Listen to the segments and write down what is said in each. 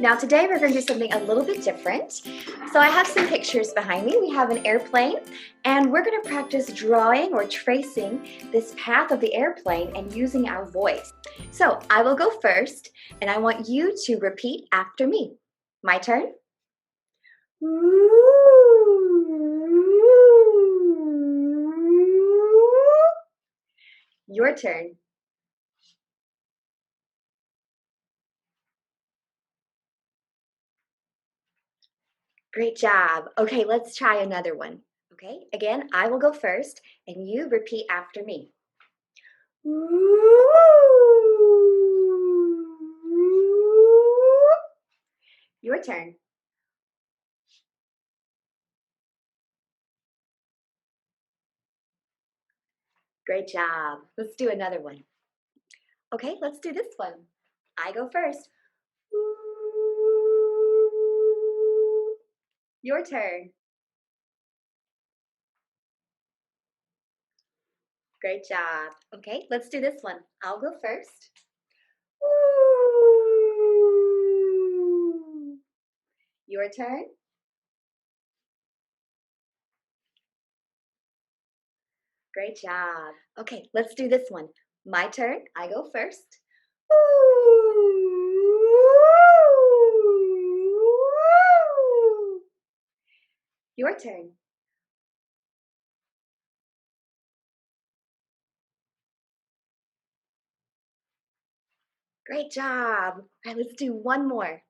Now today we're going to do something a little bit different. So I have some pictures behind me. We have an airplane and we're going to practice drawing or tracing this path of the airplane and using our voice. So I will go first and I want you to repeat after me. My turn. Your turn. Great job. Okay, let's try another one. Okay, again, I will go first and you repeat after me. Your turn. Great job. Let's do another one. Okay, let's do this one. I go first. Your turn. Great job. Okay, let's do this one. I'll go first. Your turn. Great job. Okay, let's do this one. My turn. I go first. Your turn. Great job. All right, let's do one more.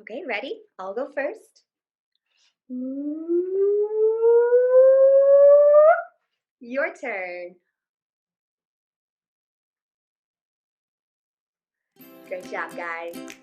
Okay, ready? I'll go first. Your turn. Great job, guys.